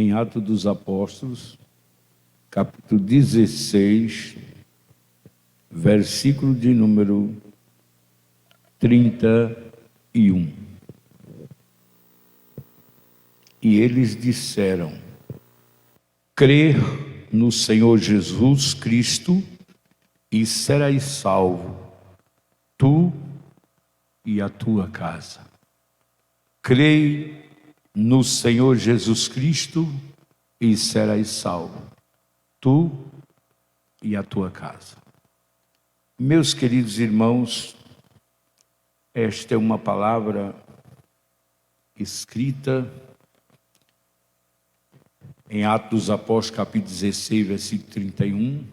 em Atos dos Apóstolos, capítulo 16, versículo de número 31. E eles disseram: crer no Senhor Jesus Cristo e serás salvo, tu e a tua casa. Crei no Senhor Jesus Cristo e serás salvo, tu e a tua casa. Meus queridos irmãos, esta é uma palavra escrita em Atos dos Apóstolos, capítulo 16, versículo 31,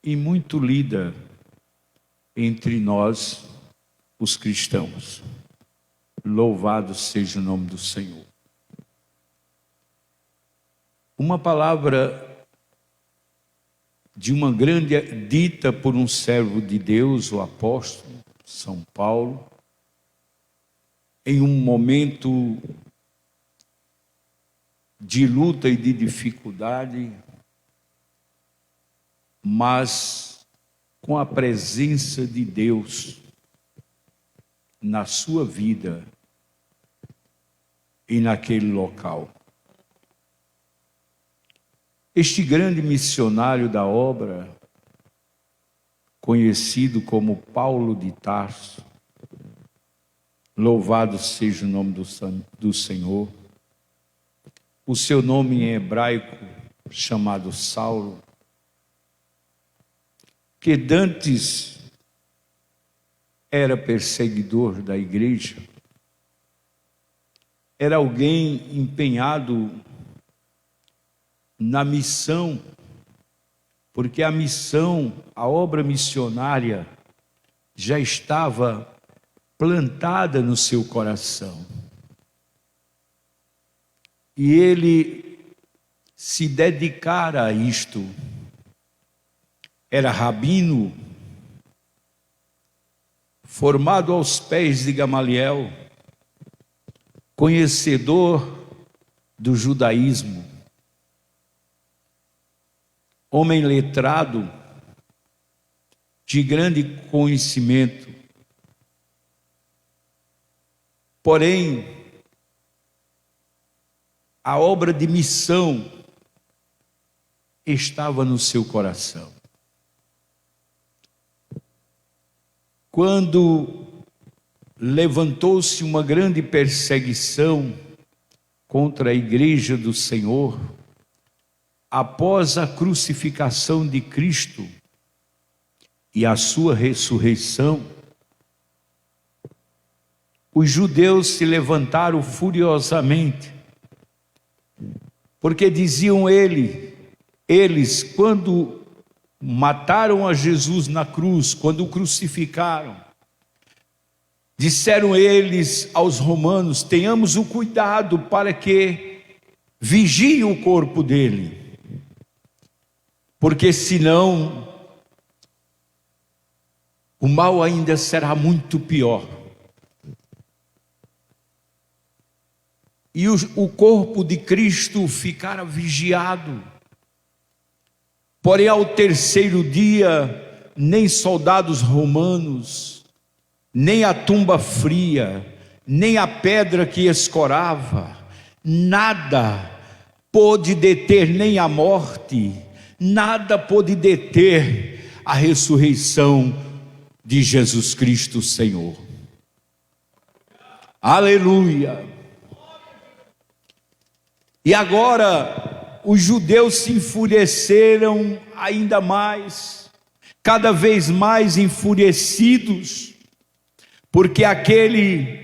e muito lida entre nós, os cristãos. Louvado seja o nome do Senhor. Uma palavra de uma grande, dita por um servo de Deus, o apóstolo São Paulo, em um momento de luta e de dificuldade, mas com a presença de Deus na sua vida e naquele local. Este grande missionário da obra, conhecido como Paulo de Tarso, louvado seja o nome do Senhor, o seu nome em hebraico chamado Saulo, que dantes era perseguidor da igreja, era alguém empenhado na missão, porque a missão, a obra missionária já estava plantada no seu coração. E ele se dedicara a isto. Era rabino, formado aos pés de Gamaliel, conhecedor do judaísmo, homem letrado, de grande conhecimento. Porém, a obra de missão estava no seu coração. Quando levantou-se uma grande perseguição contra a igreja do Senhor, após a crucificação de Cristo e a sua ressurreição, os judeus se levantaram furiosamente, porque diziam eles, quando mataram a Jesus na cruz, quando o crucificaram, disseram eles aos romanos: tenhamos o cuidado para que vigie o corpo dele, porque senão o mal ainda será muito pior. E o corpo de Cristo ficara vigiado. Porém, ao terceiro dia, nem soldados romanos, nem a tumba fria, nem a pedra que escorava, nada pôde deter nem a morte, nada pôde deter a ressurreição de Jesus Cristo, Senhor. Aleluia! E agora os judeus se enfureceram ainda mais, cada vez mais enfurecidos, porque aquele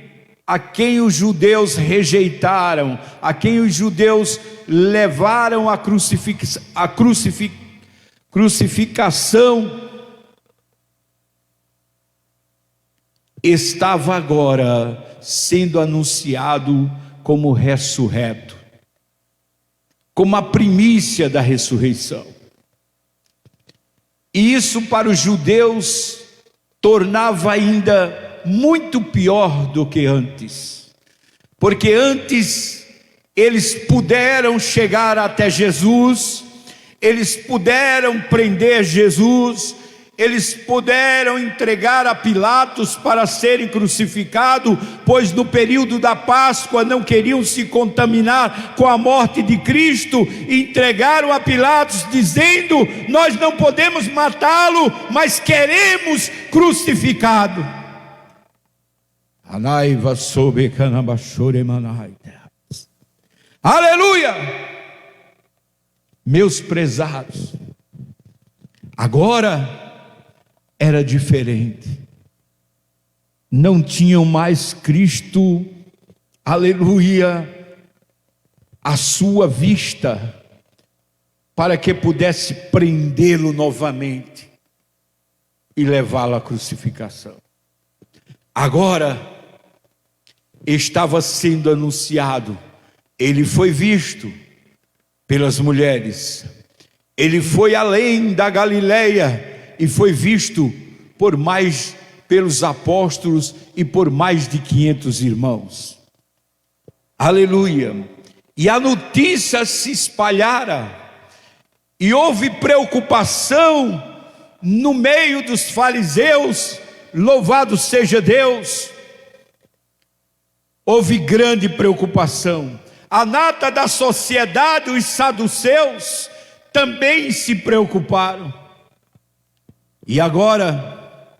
a quem os judeus rejeitaram, a quem os judeus levaram à crucificação, estava agora sendo anunciado como ressurreto, como a primícia da ressurreição. E isso para os judeus tornava ainda muito pior do que antes, porque antes Eles puderam chegar até Jesus, eles puderam prender Jesus, eles puderam entregar a Pilatos para serem crucificados, pois no período da Páscoa não queriam se contaminar com a morte de Cristo. Entregaram a Pilatos dizendo: nós não podemos matá-lo, mas queremos crucificado. Aleluia! Meus prezados, agora era diferente. Não tinham mais Cristo, aleluia, à sua vista, para que pudesse prendê-lo novamente e levá-lo à crucificação. Agora estava sendo anunciado. Ele foi visto pelas mulheres, ele foi além da Galileia e foi visto pelos apóstolos e por mais de 500 irmãos. Aleluia! E a notícia se espalhara, e houve preocupação no meio dos fariseus. Louvado seja Deus! Houve grande preocupação. A nata da sociedade, os saduceus, também se preocuparam. E agora,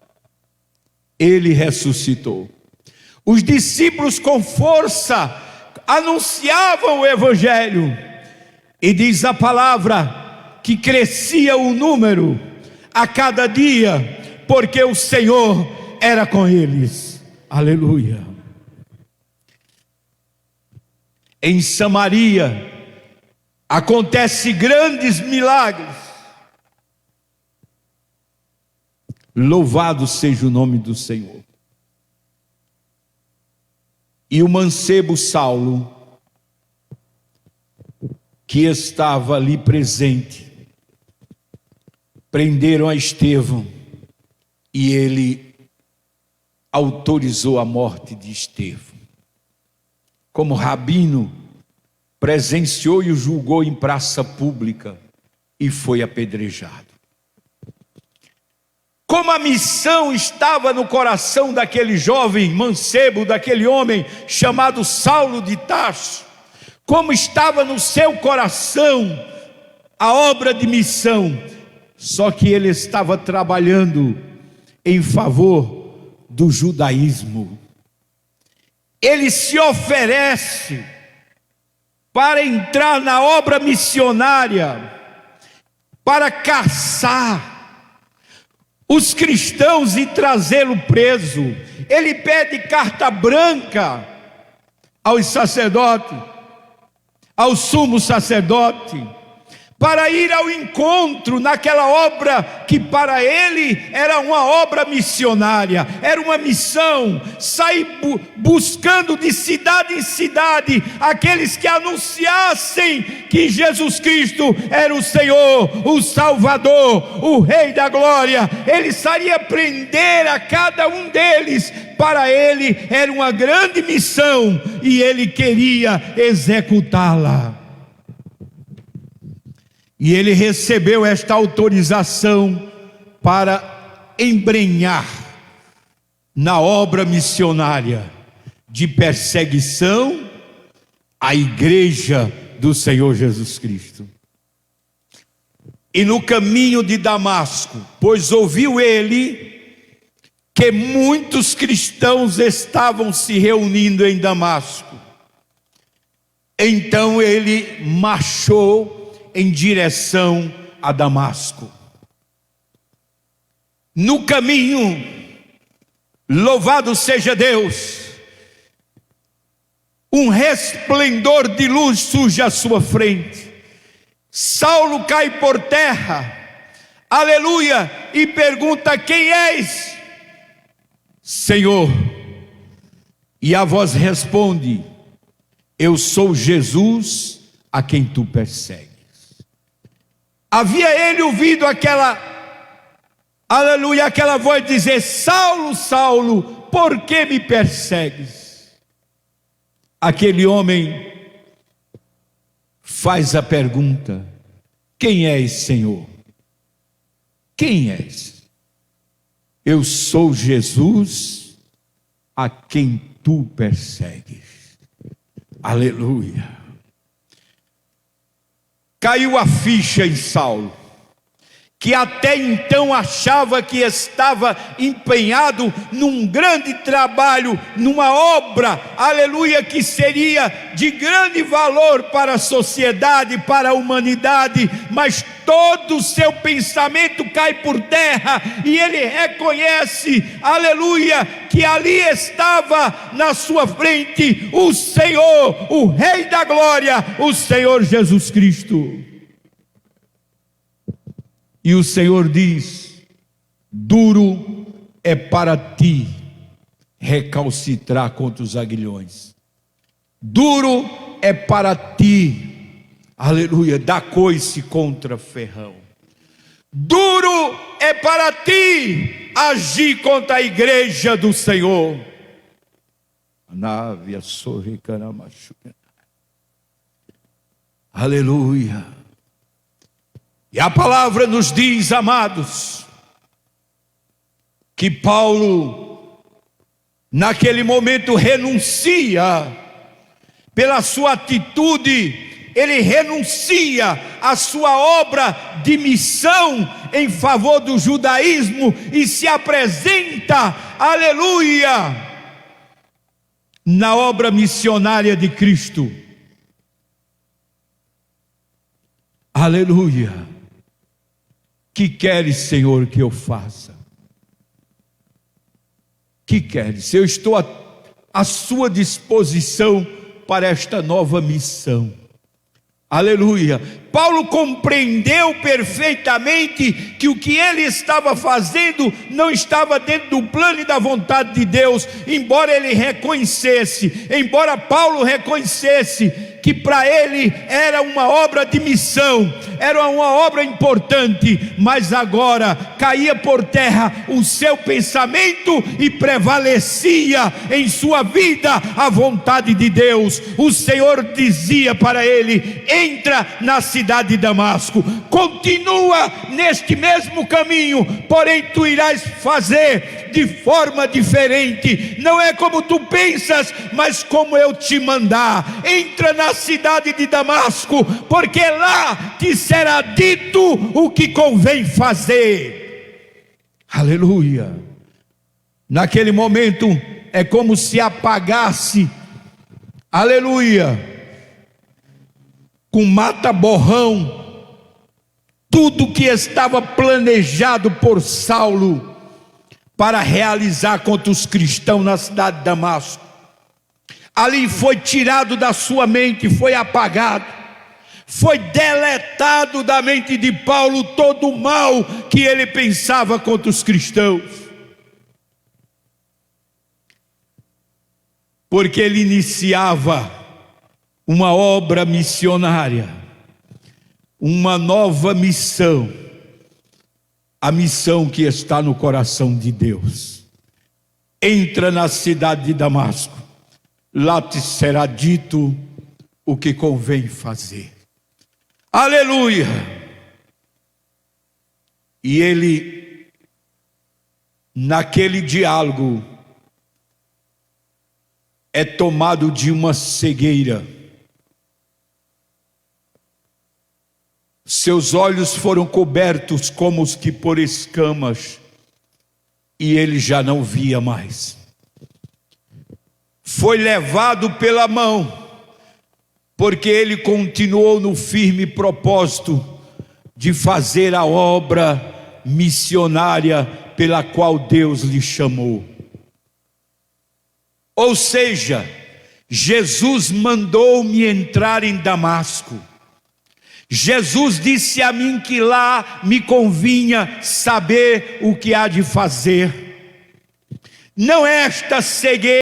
ele ressuscitou. Os discípulos com força anunciavam o Evangelho. E diz a palavra que crescia o número a cada dia, porque o Senhor era com eles. Aleluia. Em Samaria acontece grandes milagres. Louvado seja o nome do Senhor. E o mancebo Saulo, que estava ali presente, prenderam a Estevão e ele autorizou a morte de Estevão. Como rabino, presenciou e o julgou em praça pública e foi apedrejado. Como a missão estava no coração daquele jovem mancebo, daquele homem chamado Saulo de Tarso, como estava no seu coração a obra de missão, só que ele estava trabalhando em favor do judaísmo. Ele se oferece para entrar na obra missionária, para caçar os cristãos e trazê-lo preso. Ele pede carta branca aos sacerdotes, ao sumo sacerdote, para ir ao encontro naquela obra que para ele era uma obra missionária, era uma missão, sair buscando de cidade em cidade aqueles que anunciassem que Jesus Cristo era o Senhor, o Salvador, o Rei da Glória. Ele estaria prender a cada um deles. Para ele era uma grande missão e ele queria executá-la. E ele recebeu esta autorização para embrenhar na obra missionária de perseguição à igreja do Senhor Jesus Cristo. E no caminho de Damasco, pois ouviu ele que muitos cristãos estavam se reunindo em Damasco, então ele marchou em direção a Damasco. No caminho, louvado seja Deus, um resplendor de luz surge à sua frente. Saulo cai por terra, aleluia, e pergunta: quem és, Senhor? E a voz responde: eu sou Jesus a quem tu persegues. Havia ele ouvido aquela, aleluia, aquela voz dizer: Saulo, Saulo, por que me persegues? Aquele homem faz a pergunta: quem és, Senhor? Quem és? Eu sou Jesus a quem tu persegues. Aleluia. Caiu a ficha em Saulo, que até então achava que estava empenhado num grande trabalho, numa obra, aleluia, que seria de grande valor para a sociedade, para a humanidade, mas todo o seu pensamento cai por terra, e ele reconhece, aleluia, que ali estava na sua frente o Senhor, o Rei da Glória, o Senhor Jesus Cristo. E o Senhor diz: duro é para ti recalcitrar contra os aguilhões. Duro é para ti, aleluia, dar coice contra ferrão. Duro é para ti agir contra a igreja do Senhor. Aleluia. E a palavra nos diz, amados, que Paulo, naquele momento, renuncia, pela sua atitude, ele renuncia à sua obra de missão em favor do judaísmo e se apresenta, aleluia, na obra missionária de Cristo. Aleluia. Que queres, Senhor, que eu faça? Que queres? Eu estou à sua disposição para esta nova missão. Aleluia. Paulo compreendeu perfeitamente que o que ele estava fazendo não estava dentro do plano e da vontade de Deus, embora Paulo reconhecesse que para ele era uma obra de missão, era uma obra importante, mas agora caía por terra o seu pensamento e prevalecia em sua vida a vontade de Deus. O Senhor dizia para ele: entra na cidade de Damasco, continua neste mesmo caminho, porém tu irás fazer de forma diferente, não é como tu pensas, mas como eu te mandar. Entra na cidade de Damasco, porque lá te será dito o que convém fazer. Aleluia. Naquele momento é como se apagasse, aleluia, com mata-borrão, tudo que estava planejado por Saulo para realizar contra os cristãos na cidade de Damasco. Ali foi tirado da sua mente, foi apagado, foi deletado da mente de Paulo todo o mal que ele pensava contra os cristãos, porque ele iniciava uma obra missionária, uma nova missão, a missão que está no coração de Deus. Entra na cidade de Damasco, lá te será dito o que convém fazer. Aleluia! E ele, naquele diálogo, é tomado de uma cegueira. Seus olhos foram cobertos como os que por escamas, e ele já não via mais. Foi levado pela mão, porque ele continuou no firme propósito de fazer a obra missionária pela qual Deus lhe chamou. Ou seja, Jesus mandou-me entrar em Damasco. Jesus disse a mim que lá me convinha saber o que há de fazer. Não esta cegueira